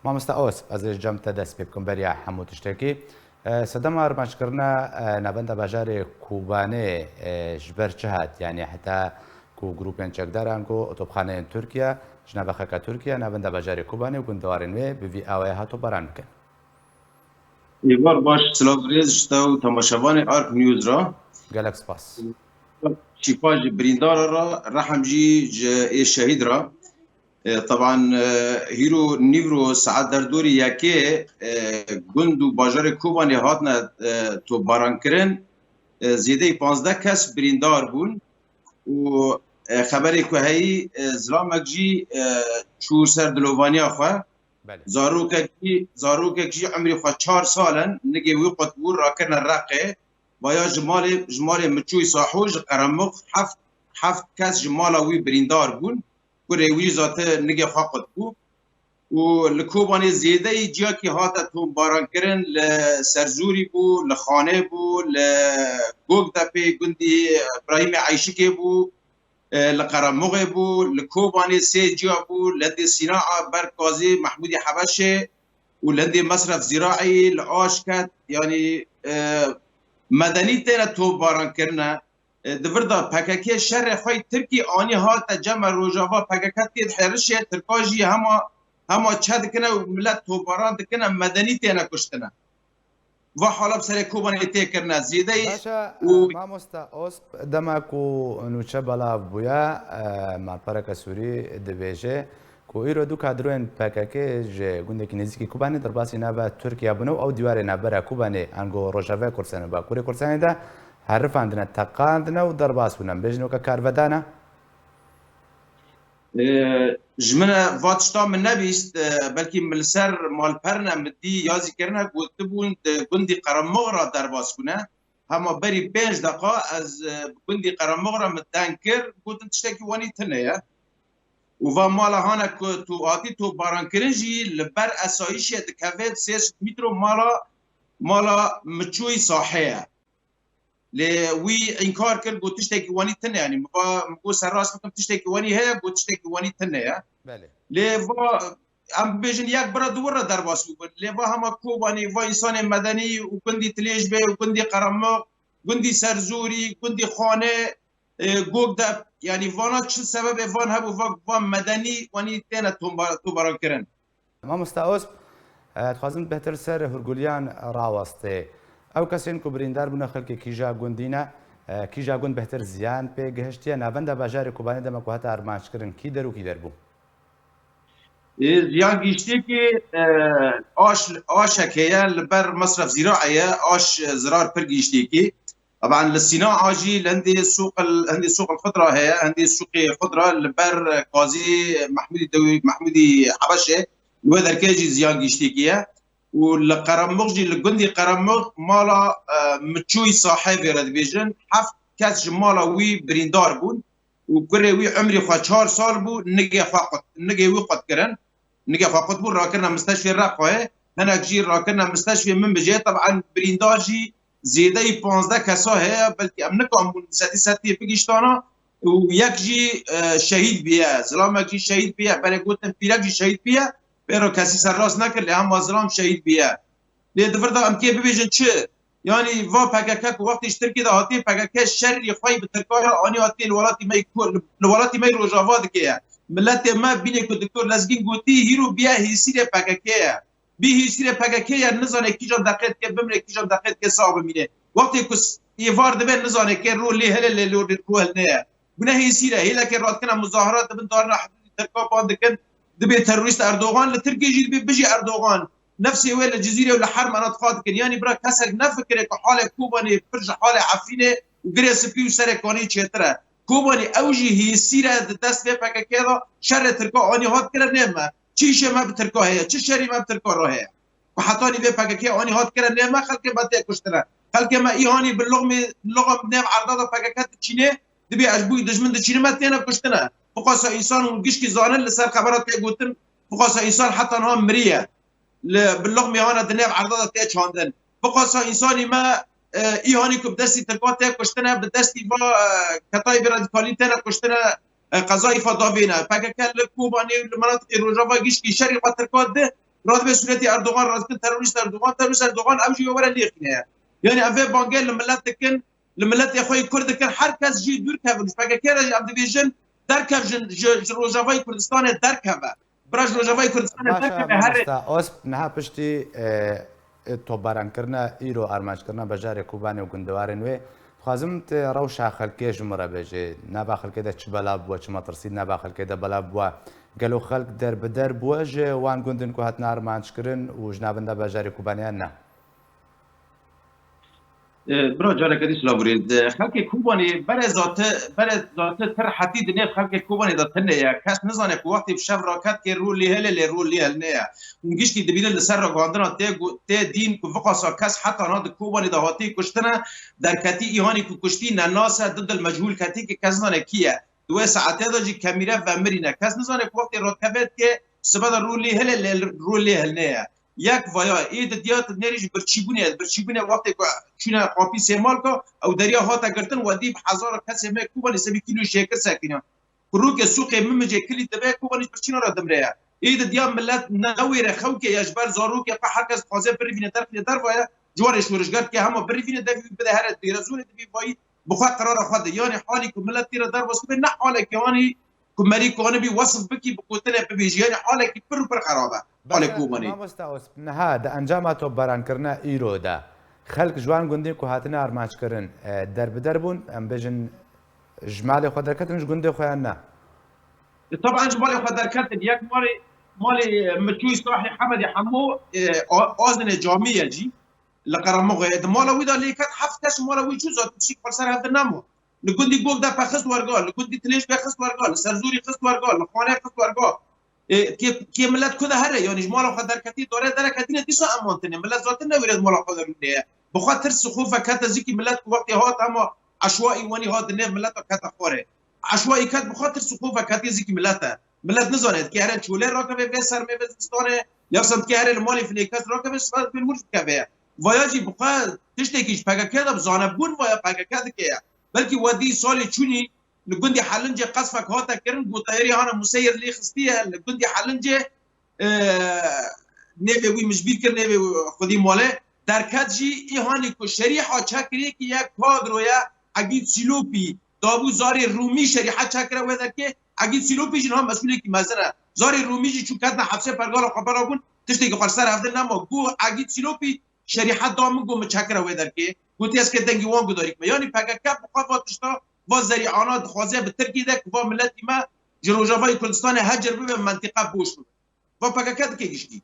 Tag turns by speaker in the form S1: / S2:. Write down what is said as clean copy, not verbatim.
S1: مامۆستا ئەوس ئەزش جەمتە دەست پێ بکەم بەریا هەموو تشتێکی سەدەما ڕمانچکردنا ناوەندە باژارێ کوبانێ ji ber çi hat yanî heta ku grûpên çekdaran ku otobxaneyên Tirkiye ji navbexeka Tirkiye navenda bajarê Kobanê û gundewarên wê bi vî awayê hato baran bikin.
S2: Êvar baş silavrêz ji te û temaşevanê Ark News ra
S1: gelek spas.
S2: şîfa ji birîndara ra rehem jî ji ê şehîd ra طبعا هیرو نیورو ساعت در دوری یکی گند و باجار کوبانی هاتنه تو باران کرن زیده 15 کس بریندار بون و خبری که هی زلامک جی چو سر دلوانیا خواه زاروک جی عمری خواه 4 سالن نگه ویقت بور را کرن رقه بایا جمال مچوی صاحوج قرمق 7 کس جمالا وی بریندار بون کوروی ذاته نگه خاقت بو و لکوبانی زیده جیا که هاتا تو باران کرن لسرزوری بو لخانه بو لگوگ دپی گندی ابراهیم عیشکی بو لقرمغه بو لکوبانی سی جیا بو لدی سیناء برکازی محمودی حبشه و لدی مصرف زراعی لآشکت یعنی مدنی تینا تو باران کرنه دوردا PKK شر خوی ترکی آنی ها تجمع روجاوا PKK تید حرشه ترکاجی هما چه دکنه و ملت توباران دکنه مدنی تینا کشتنه و حالا بسر کوبانی تی کرنه زیده
S1: باشا مامۆستا ئۆسپ دەماک و نوچە بەڵاو بووە ماڵپەرەکە سووری دەبێژێ کو ئیرۆ دوو کادرۆن PKK ji gundekî nêzîkî Kobanê derbasî nava Tirkiye bûne û ew dîwarê navbera Kobanê ango Rojava Kursanê Bakurê Kursanê de herifandine teqandine û derbas bûne bêjin weke karvedane
S2: ji min vatişta min nebîst belkî min li ser malperine min dî yazî kirine gotibûn gundî Qeremoq ra derbas bûne hema berî 5 deqa ez gundî Qeremoq ra min deng kir gotin tiştekî wanî tune ye û va mala hane ku tu hatî tu barankirin jî li ber esayîşê dikeve 3 mîtro mala miçûyî sahê ye لي وي انكار كل قلت تشتكي واني تنه يعني مقو سراس ممكن تشتكي واني هي قلت تشتكي واني تنه يا لي فا ام بيجن ياك برا دورة درباس لي فا هما كوباني فا انسان مدني وكندي تليجبه وكندي قرمق كندي سرزوري كندي خانه قوق ده يعني فانا شو السبب فان هبو فا مدني واني تينا توبارا كرن
S1: مامۆستا ئۆسپ دخوازم بهتر سەر هورگولیان ڕاوەستێ ئەو کەسێن کو بریندار بوونە خەڵکێکی ژا گوندینە کیژا گوند بەهتر زیان پێ گەهشتیە ناوەندە باژارێ کوبانێ دەمەکو هەتا ئەرمانچکردن کی دەرو کی دەربوو
S2: زیان گیشتێکی ئاشەکەیە لەبەر مەصرف زیراعەیە ئاش زرار پر گیشتێکی طبعا للصناعة عاجي لهندي سوق الخضرة هي عندي سوق خضرة لبر قاضي محمودي حبشة وهذا الكاجي زيان جيشتيكية والقرمق جي لقندي قرمق مالا متشوي صاحبي رد بيجن حف كاس جمالا وي بريندار بون وكري وي عمري خوا 4 سال بو نجي وقت كرن نجي فقط بو راكنا مستشفى الرقوة هنا جي راكنا مستشفى من بجي طبعا بريندار جي زیده 15 کسا هست بلکه ام نکام ستی بگیشتانا و یک جی شهید بیه زلام یک جی شهید بیه برای گوتن پیرک جی شهید بیه برای کسی سر راست نکر لی هم زلام شهید بیه لی دفر دا ام که ببیجن چه یعنی وا PKK که وقتی اشترکی دا هاتی PKK شری خواهی به ترکای آنی هاتی الولاتی می روژاوا دکیه ملت ما بینه که دکتور لزگین گوتی هیرو بیه هیسیر PKK بی هیچی PKK یا نزانه کی جان دقیق که بمره کی جان دقیق که صاحب میره وقتی که یه وارد به نزانه که رو لی هل رو نه بنا هیچی ره هیلا که رات کنه مظاهرات بن دارنا حدود ترکا باند کن دبی تروریست اردوغان لترکی جی بيجي اردوغان نفسي ولا الجزيره ولا حرم انا تخاط كن يعني برا كسر نفكر حاله كوباني فرج حاله عفينه وجريس بي وسركوني تشترا كوباني اوجي هي سيره دست PKK شر ترکا اني هات كره نما چیشه ما بترکا هيا چه شری ما بترکا راه هيا وحطاني به PKK اني هات كره نما خلق بده كشترا خلق ما ايهاني باللغم نم عرضه PKK تشينه دبي عجبوي دجمن تشينه ما تينا كشتنا فقاسا انسان وجشكي زانن لسر خبرات يقولن فقاسا انسان حتى انها مريه باللغم انا دنيا عرضه تشاندن فقاسا انساني ما ايهاني كبدستي ترکا كشتنا بدستي با كتايب راديكالي تينا كشتنا قضايا فضابينا PKK لكوباني المناطق الرجافة جيش كي شري قطركات ده راد به صورت اردوغان راد تروریست اردوغان اوجی ولا لیخنه یعنی اوه بانگل لملت کن لملت خوی کرد کن هر کس جی دور که فکر کرد ام دیویژن در که روجاوای کردستان در که برای روجاوای کردستان در که هر
S1: اسب نه پشتی تو باران کردن ایرو آرمانج کردن بجار کوبانی و گندوارن و خوازم ت روشا خلقی جمره بجه نبا خلقی ده چه بلا بوا چه مطرسید نبا خلقی ده بلا بوا گلو خلق در بدر بوا جه وان گندن که هات نارمانج کردن و جنابنده بجار کوبانیان نه
S2: برا جالب کدیش لابورید خلق کوبانی برای ذات تر حدید نه خلق کوبانی داد نه کس نزانه که وقتی بشب راکت که رو لیهل نه اونگیش که دبیره لسر را گاندنا ته دین که وقاسا کس حتی ناد کوبانی دهاتی کشتنه در کتی ایهانی که کشتی نناسه ضد المجهول کتی که کس نزانه کیه دو ساعته داجی کمیره و مرینه کس نزانه که وقتی راکت که سبب رو لیهل نه یک ویا اید دیات نریج برچیبونه وقتی چونه قاپی سیمال کو او دریا هاتا گرتن و دیب هزار کسی می کوبانی سبی کیلو شکر ساکنه کروک سوق ممجه کلی دبه کوبانی برچینا را دمره اید دیا ملت نویر خوک یجبر زارو که هر کس خوازه بروینه در ویا جوارش ورشگر که هم بروینه دوی بده هر دیرزون دوی وای بخوا قرار خود یعنی حالی که ملت تیر در واسه نه حالی که یعنی کمری کونه بی وصف بکی بکوتنه ببیجی یعنی حالی که پر خرابه حالی کوبانی
S1: ما مستعوس نه ده انجام تو بران کردن ایرو ده خلق جوان گندی که هاتنه آرمانج کردن در بدر بون ام بجن جمال خود درکتنش گنده خویان نه
S2: طبعا جمال خود درکتن یک مالی مچوی صاحی حمد حمو آزن جامعه جی لقرموغه مالا ویدا لیکت هفتش مالا وی جوزات بشیک فرسر هفته نمو لگندی گل ده پخست ورگال لگندی تلیش پخست ورگال سرزوری خست ورگال لخوانه خست ورگال که ملت کده هره یعنی مالا خود درکتی داره درکتی نتیسا امانتنه ملت ذات نویرد مالا خود درونه بخاطر سخوفه کتا زیکی ملت وقتی هات اما عشوائي وني هاد الناف ملتا كتا خوري عشوائي كات بخاطر سقوفه كاتي زيكي ملتا ملت نزانت كي هرن چولي راكبه في سر مي بزستانه يفسد كي هرن المالي في نيكاس راكبه سبب في المرج كبه وياجي بقى تشتكيش بقى كده بزانبون ويا بقى كده كيا بلكي ودي سالي چوني لگندی حلنجه قصفك هاتا کرن بوطایری هانا مسیر لی خستیه لگندی حلنجه نوی وی مجبیر کر نوی خودی ماله درکت جی ای هانی که شریحا چکریه که یک کادرویا اگید سیلوپی دابو زاری رومی شریحا چکره ویده که اگید سیلوپی جنها مسئوله که مزنه زاری رومی جی چون کتنا حبسه پرگال خبر آگون تشتی که خرسر هفته نما گو اگید سیلوپی شریحا دامن گو مچکره ویده که گوتی از که دنگی وان گداری که یعنی پاککب بخواه تشتا و ذریعانات خوازه به ترکی ده که با ملتی ما جروجاوای کردستان هجر به منطقه بوش بود و پاککد که گشتی